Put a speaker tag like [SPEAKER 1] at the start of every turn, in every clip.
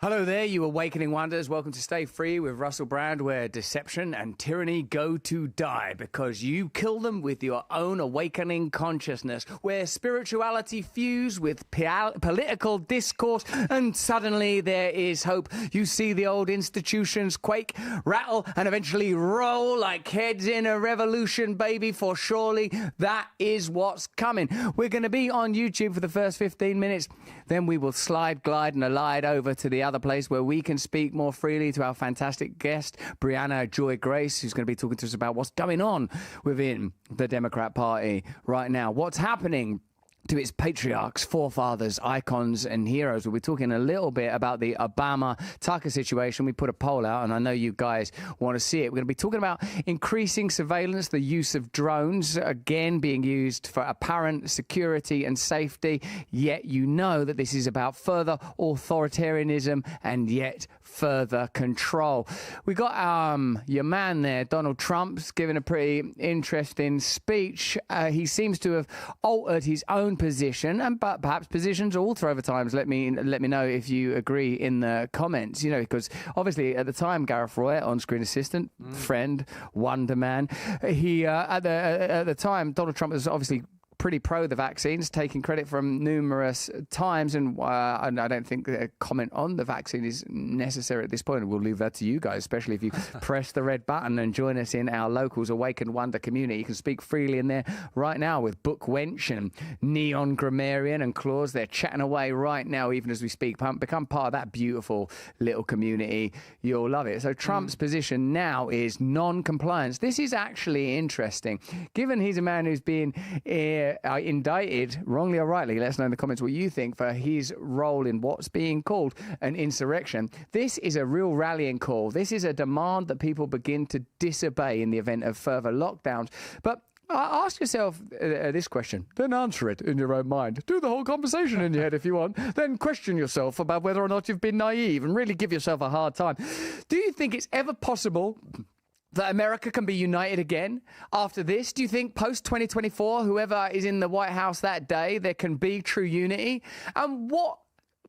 [SPEAKER 1] Hello there, you awakening wonders. Welcome to Stay Free with Russell Brand, where deception and tyranny go to die because you kill them with your own awakening consciousness, where spirituality fuse with political discourse and suddenly there is hope. You see the old institutions quake, rattle and eventually roll like heads in a revolution, baby, for surely that is what's coming. We're going to be on YouTube for the first 15 minutes, then we will slide, glide and elide over to the other place where we can speak more freely to our fantastic guest, Briahna Joy Gray, who's going to be talking to us about what's going on within the Democrat Party right now. What's happening to its patriarchs, forefathers, icons and heroes. We'll be talking a little bit about the Obama-Tucker situation. We put a poll out, and I know you guys want to see it. We're going to be talking about increasing surveillance, the use of drones, again, being used for apparent security and safety, yet you know that this is about further authoritarianism and yet further control. We got your man there, Donald Trump's giving a pretty interesting speech. He seems to have altered his own position, and but perhaps positions alter over times. Let me know if you agree in the comments. You know, because obviously at the time, Gareth Roy, on-screen assistant, friend, Wonder Man, he at the time, Donald Trump was obviously pretty pro the vaccines, taking credit from numerous times, and I don't think a comment on the vaccine is necessary at this point. We'll leave that to you guys, especially if you press the red button and join us in our locals Awakened Wonder community. You can speak freely in there right now with Book Wench and Neon Grammarian and Claus. They're chatting away right now, even as we speak. Become part of that beautiful little community. You'll love it. So Trump's position now is non-compliance. This is actually interesting, given he's a man who's been indicted, wrongly or rightly. Let us know in the comments what you think, for his role in what's being called an insurrection. This is a real rallying call. This is a demand that people begin to disobey in the event of further lockdowns. But ask yourself this question, then answer it in your own mind. Do the whole conversation in your head if you want. Then question yourself about whether or not you've been naive and really give yourself a hard time. Do you think it's ever possible that America can be united again after this? Do you think post-2024, whoever is in the White House that day, there can be true unity? And what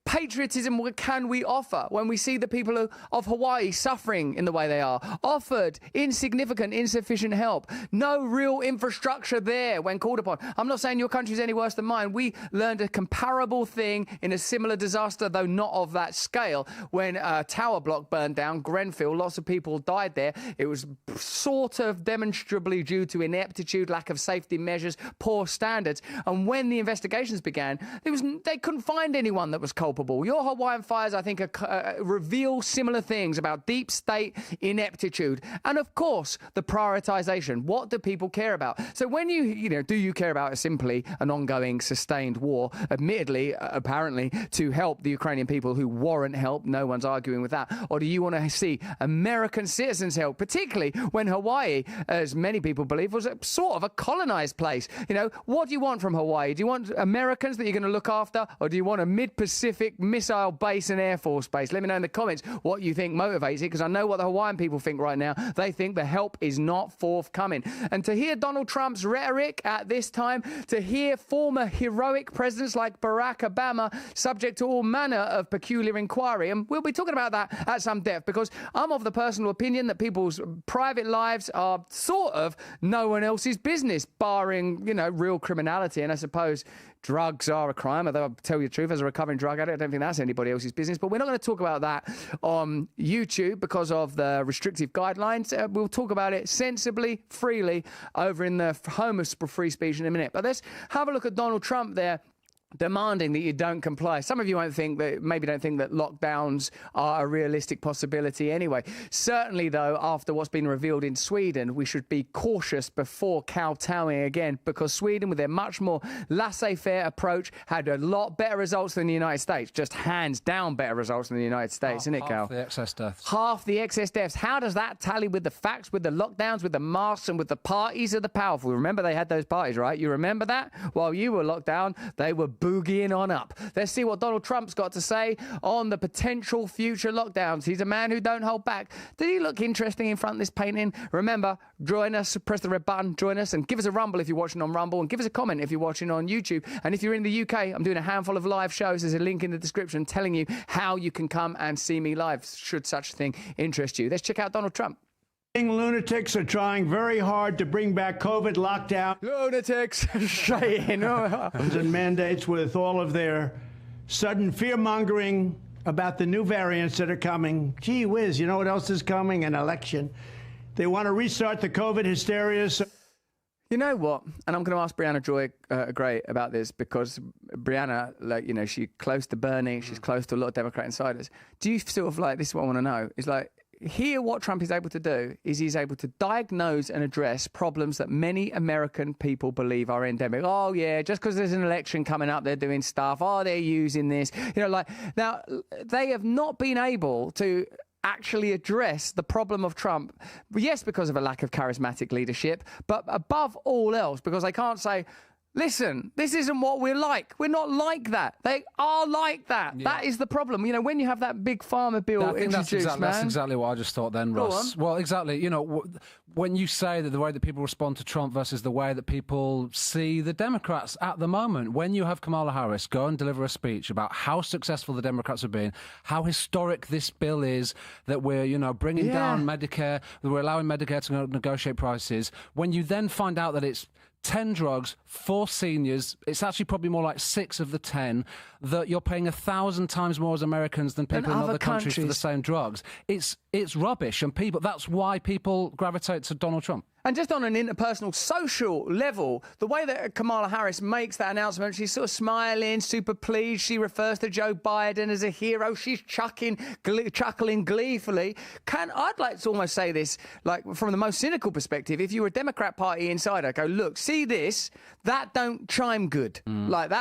[SPEAKER 1] patriotism can we offer when we see the people of Hawaii suffering in the way they are, offered insignificant, insufficient help, no real infrastructure there when called upon? I'm not saying your country is any worse than mine. We learned a comparable thing in a similar disaster, though not of that scale, when a tower block burned down, Grenfell. Lots of people died there. It was sort of demonstrably due to ineptitude, lack of safety measures, poor standards. And when the investigations began, they couldn't find anyone that was culpable. Your Hawaiian fires, I think, reveal similar things about deep state ineptitude. And of course, the prioritization. What do people care about? So when do you care about simply an ongoing, sustained war, admittedly, apparently, to help the Ukrainian people who warrant help? No one's arguing with that. Or do you want to see American citizens help, particularly when Hawaii, as many people believe, was a sort of a colonized place? You know, what do you want from Hawaii? Do you want Americans that you're going to look after, or do you want a mid-Pacific missile base and air force base? Let me know in the comments what you think motivates it, because I know what the Hawaiian people think right now. They think the help is not forthcoming. And to hear Donald Trump's rhetoric at this time, to hear former heroic presidents like Barack Obama subject to all manner of peculiar inquiry, and we'll be talking about that at some depth, because I'm of the personal opinion that people's private lives are sort of no one else's business, barring, real criminality. And I suppose drugs are a crime, although I'll tell you the truth, as a recovering drug addict, I don't think that's anybody else's business. But we're not going to talk about that on YouTube because of the restrictive guidelines. We'll talk about it sensibly, freely, over in the home of free speech in a minute. But let's have a look at Donald Trump there, demanding that you don't comply. Some of you don't think that lockdowns are a realistic possibility anyway. Certainly, though, after what's been revealed in Sweden, we should be cautious before kowtowing again, because Sweden, with their much more laissez-faire approach, had a lot better results than the United States. Just hands down better results than the United States, isn't it, Cal?
[SPEAKER 2] Half the excess deaths.
[SPEAKER 1] Half the excess deaths. How does that tally with the facts, with the lockdowns, with the masks, and with the parties of the powerful? Remember, they had those parties, right? You remember that? While you were locked down, they were boogieing on up. Let's see what Donald Trump's got to say on the potential future lockdowns. He's a man who don't hold back. Did he look interesting in front of this painting? Remember, join us, press the red button, join us, and give us a rumble if you're watching on Rumble, and give us a comment if you're watching on YouTube. And if you're in the UK, I'm doing a handful of live shows. There's a link in the description telling you how you can come and see me live, should such a thing interest you. Let's check out Donald Trump.
[SPEAKER 2] Lunatics are trying very hard to bring back COVID lockdown.
[SPEAKER 1] Lunatics saying
[SPEAKER 2] and mandates with all of their sudden fear-mongering about the new variants that are coming. Gee whiz, you know what else is coming? An election. They want to restart the COVID hysteria.
[SPEAKER 1] You know what? And I'm going to ask Briahna Joy Gray about this, because Briahna, like, you know, she's close to Bernie. She's close to a lot of Democrat insiders. Do you sort of like, this is what I want to know, is like, here what Trump is able to do is he's able to diagnose and address problems that many American people believe are endemic. Oh, yeah, just because there's an election coming up, they're doing stuff. Oh, they're using this. You know, like, now, they have not been able to actually address the problem of Trump. Yes, because of a lack of charismatic leadership, but above all else, because they can't say, listen, this isn't what we're like. We're not like that. They are like that. Yeah. That is the problem. You know, when you have that big pharma bill introduced,
[SPEAKER 3] that's exactly what I just thought then, Russ. Well, exactly. You know, when you say that the way that people respond to Trump versus the way that people see the Democrats at the moment, when you have Kamala Harris go and deliver a speech about how successful the Democrats have been, how historic this bill is, that we're, you know, bringing down Medicare, that we're allowing Medicare to negotiate prices, when you then find out that it's 10 drugs, 4 seniors, it's actually probably more like 6 of the 10, that you're paying 1,000 times more as Americans than people in other countries for the same drugs. It's rubbish, and that's why people gravitate to Donald Trump.
[SPEAKER 1] And just on an interpersonal, social level, the way that Kamala Harris makes that announcement, she's sort of smiling, super pleased. She refers to Joe Biden as a hero. She's chuckling gleefully. I'd like to almost say this, like, from the most cynical perspective, if you were a Democrat Party insider, go, look, see this, that don't chime good. Like,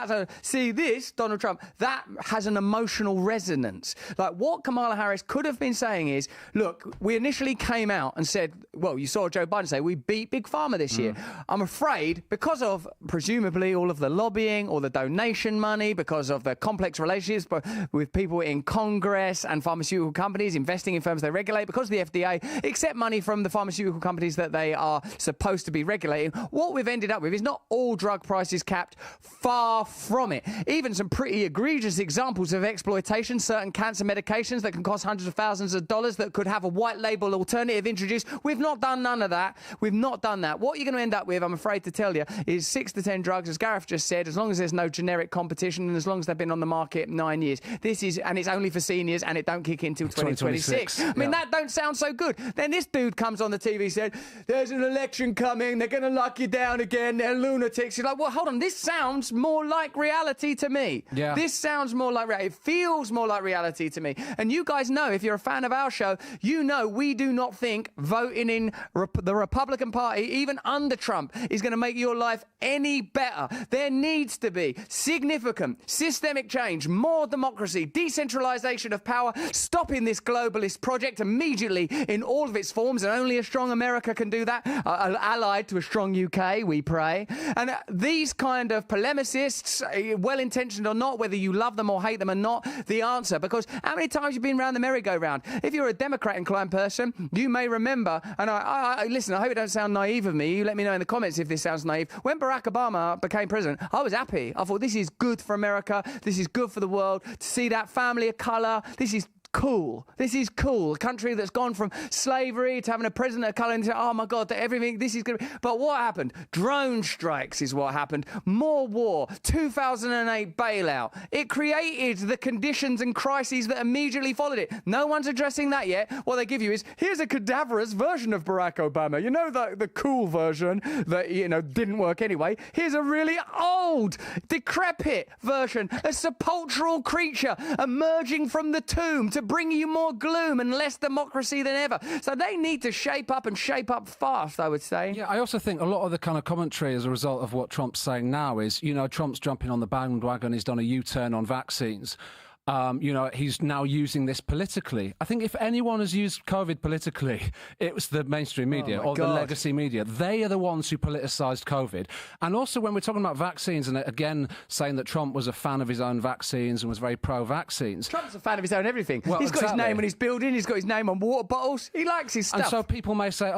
[SPEAKER 1] see this, Donald Trump, that has an emotional resonance. Like, what Kamala Harris could have been saying is, look, we initially came out and said, well, you saw Joe Biden say, we beat Big Pharma this year. I'm afraid, because of presumably all of the lobbying or the donation money, because of the complex relationships with people in Congress and pharmaceutical companies investing in firms they regulate, because the FDA accept money from the pharmaceutical companies that they are supposed to be regulating, what we've ended up with is not all drug prices capped, far from it. Even some pretty egregious examples of exploitation, certain cancer medications that can cost hundreds of thousands of dollars that could have a white label alternative introduced. We've not done none of that. We've not done that. What you're going to end up with, I'm afraid to tell you, is 6 to 10 drugs, as Gareth just said, as long as there's no generic competition and as long as they've been on the market 9 years. And it's only for seniors, and it don't kick in until 2026. I mean, that don't sound so good. Then this dude comes on the TV and said, there's an election coming, they're going to lock you down again, they're lunatics. You're like, well, hold on, this sounds more like reality to me. Yeah. This sounds more like reality. It feels more like reality to me. And you guys know, if you're a fan of our show, you know we do not think voting in the Republican Party, even under Trump, is going to make your life any better. There needs to be significant systemic change, more democracy, decentralization of power, stopping this globalist project immediately in all of its forms, and only a strong America can do that, allied to a strong UK, we pray. And these kind of polemicists, well-intentioned or not, whether you love them or hate them or not, the answer, because how many times you've been around the merry-go-round? If you're a Democrat-inclined person, you may remember, and listen, I hope it don't sound naive of me. You let me know in the comments if this sounds naive. When Barack Obama became president, I was happy. I thought, this is good for America. This is good for the world. To see that family of color, this is cool. This is cool. A country that's gone from slavery to having a president of colour and say, oh my God, everything, this is good. But what happened? Drone strikes is what happened. More war. 2008 bailout. It created the conditions and crises that immediately followed it. No one's addressing that yet. What they give you is, here's a cadaverous version of Barack Obama. You know, the cool version that, you know, didn't work anyway. Here's a really old, decrepit version. A sepulchral creature emerging from the tomb to bring you more gloom and less democracy than ever. So they need to shape up, and shape up fast, I would say.
[SPEAKER 3] Yeah, I also think a lot of the kind of commentary as a result of what Trump's saying now is, you know, Trump's jumping on the bandwagon, he's done a U-turn on vaccines. He's now using this politically. I think if anyone has used COVID politically, it was the mainstream media or the legacy media. They are the ones who politicised COVID. And also when we're talking about vaccines, and again saying that Trump was a fan of his own vaccines and was very pro-vaccines.
[SPEAKER 1] Trump's a fan of his own everything.
[SPEAKER 3] Well,
[SPEAKER 1] he's got his name on his building, he's got his name on water bottles, he likes his stuff.
[SPEAKER 3] And so people may say,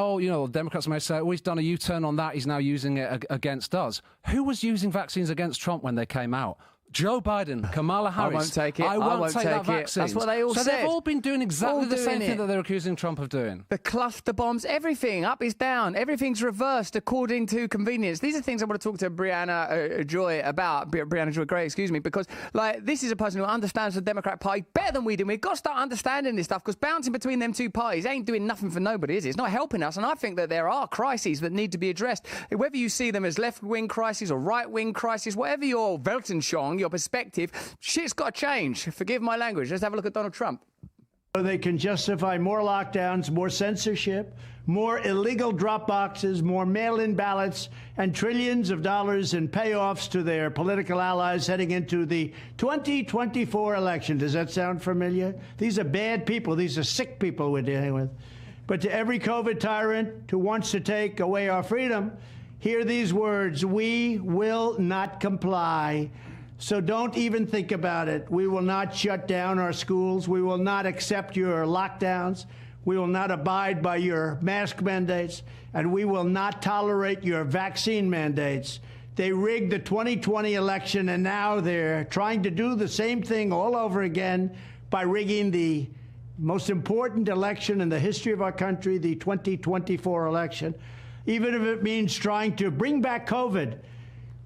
[SPEAKER 3] Democrats may say, he's done a U-turn on that, he's now using it against us. Who was using vaccines against Trump when they came out? Joe Biden, Kamala Harris.
[SPEAKER 1] I won't take it.
[SPEAKER 3] I won't take that vaccine.
[SPEAKER 1] That's what they all said.
[SPEAKER 3] So they've all been doing exactly the same thing that they're accusing Trump of doing.
[SPEAKER 1] The cluster bombs, everything, up is down. Everything's reversed according to convenience. These are things I want to talk to Briahna Joy about, Briahna Joy Gray, excuse me, because this is a person who understands the Democrat Party better than we do. We've got to start understanding this stuff, because bouncing between them two parties ain't doing nothing for nobody, is it? It's not helping us, and I think that there are crises that need to be addressed. Whether you see them as left-wing crises or right-wing crises, whatever your Weltanschauung, your perspective, shit's got to change. Forgive my language. Let's have a look at Donald Trump.
[SPEAKER 2] They can justify more lockdowns, more censorship, more illegal drop boxes, more mail-in ballots, and trillions of dollars in payoffs to their political allies heading into the 2024 election. Does that sound familiar? These are bad people. These are sick people we're dealing with. But to every COVID tyrant who wants to take away our freedom, hear these words: we will not comply. So don't even think about it. We will not shut down our schools. We will not accept your lockdowns. We will not abide by your mask mandates. And we will not tolerate your vaccine mandates. They rigged the 2020 election, and now they're trying to do the same thing all over again by rigging the most important election in the history of our country, the 2024 election, even if it means trying to bring back COVID.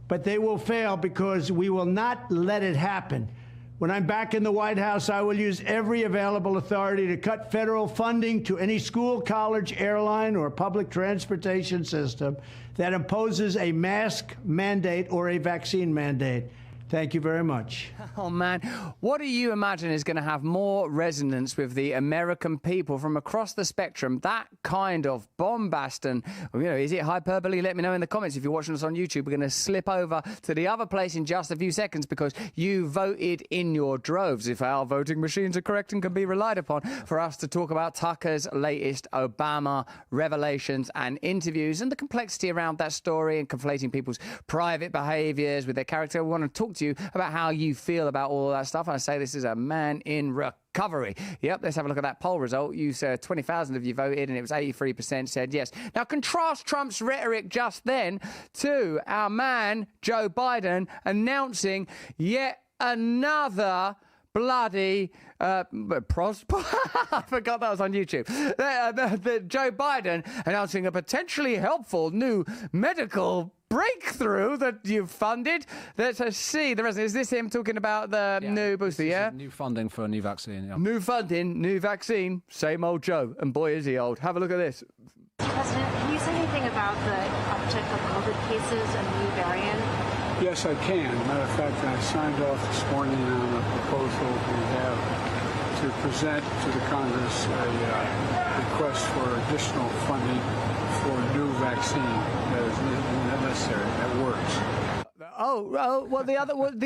[SPEAKER 2] But they will fail, because we will not let it happen. When I'm back in the White House, I will use every available authority to cut federal funding to any school, college, airline, or public transportation system that imposes a mask mandate or a vaccine mandate. Thank you very much.
[SPEAKER 1] Oh, man. What do you imagine is going to have more resonance with the American people from across the spectrum? That kind of bombast and, is it hyperbole? Let me know in the comments. If you're watching us on YouTube, we're going to slip over to the other place in just a few seconds, because you voted in your droves, if our voting machines are correct and can be relied upon, for us to talk about Tucker's latest Obama revelations and interviews and the complexity around that story and conflating people's private behaviours with their character. We want to talk to you about how you feel about all of that stuff. And I say this is a man in recovery. Yep, let's have a look at that poll result. You said 20,000 of you voted, and it was 83% said yes. Now, contrast Trump's rhetoric just then to our man, Joe Biden, announcing yet another bloody I forgot that was on YouTube. Joe Biden announcing a potentially helpful new medical breakthrough that you've funded. Let's see the rest. Is this him talking about the new booster? Yeah,
[SPEAKER 3] new funding for a new vaccine. Yeah.
[SPEAKER 1] New funding, new vaccine. Same old Joe, and boy is he old. Have a look at this.
[SPEAKER 4] President, can you say anything about the uptick of COVID cases and the new variant?
[SPEAKER 5] Yes, I can. Matter of fact, I signed off this morning on a proposal we have to present to the Congress a request for additional funding for a new vaccine that is necessary, that works.
[SPEAKER 1] Well, the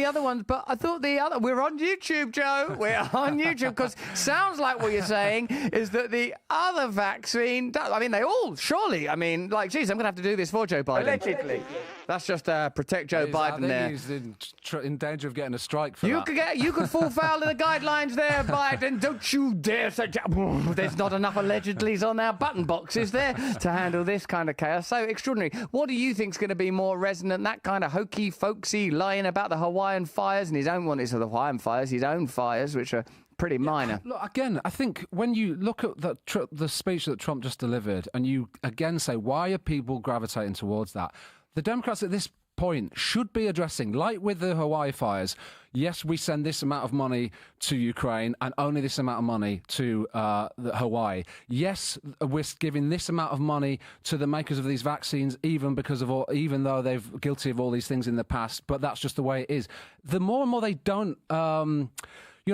[SPEAKER 1] other one, but I thought we're on YouTube, Joe. We're on YouTube, because sounds like what you're saying is that the other vaccine, they all, surely, geez, I'm going to have to do this for Joe Biden. Allegedly. That's just protect Joe Biden there.
[SPEAKER 3] He's in danger of getting a strike for that.
[SPEAKER 1] You could fall foul of the guidelines there, Biden. Don't you dare say... There's not enough allegedlys on our button box, is there, to handle this kind of chaos? So extraordinary. What do you think's going to be more resonant? That kind of hokey, folksy lying about the Hawaiian fires and his own his own fires, which are pretty minor.
[SPEAKER 3] Look, again, I think when you look at the speech that Trump just delivered, and you again say, why are people gravitating towards that? The Democrats at this point should be addressing, like with the Hawaii fires, yes, we send this amount of money to Ukraine and only this amount of money to Hawaii. Yes, we're giving this amount of money to the makers of these vaccines, even though they've guilty of all these things in the past, but that's just the way it is. The more and more they don't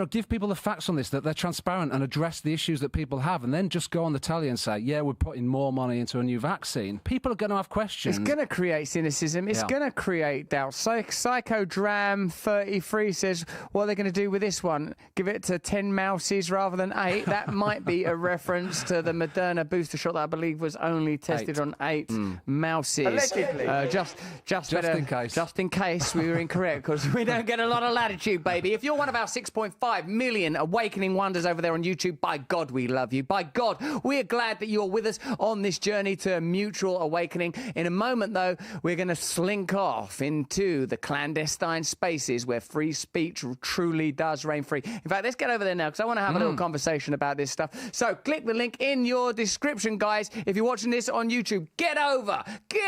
[SPEAKER 3] give people the facts on this, that they're transparent and address the issues that people have, and then just go on the telly and say, yeah, we're putting more money into a new vaccine. People are going to have questions.
[SPEAKER 1] It's going to create cynicism. It's going to create doubt. Psychodram 33 says, what are they going to do with this one? Give it to 10 mouses rather than 8? That might be a reference to the Moderna booster shot that I believe was only tested on 8 mouses.
[SPEAKER 2] Allegedly.
[SPEAKER 1] Just in case. Just in case we were incorrect, because we don't get a lot of latitude, baby. If you're one of our 6.5 million awakening wonders over there on YouTube, by God, we love you. By God, we're glad that you're with us on this journey to mutual awakening. In a moment, though, we're going to slink off into the clandestine spaces where free speech truly does reign free. In fact, let's get over there now, because I want to have a little conversation about this stuff. So click the link in your description, guys. If you're watching this on YouTube, get over to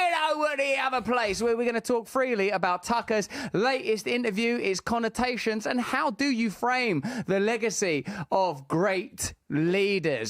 [SPEAKER 1] the other place where we're going to talk freely about Tucker's latest interview, its connotations, and how do you frame the legacy of great leaders.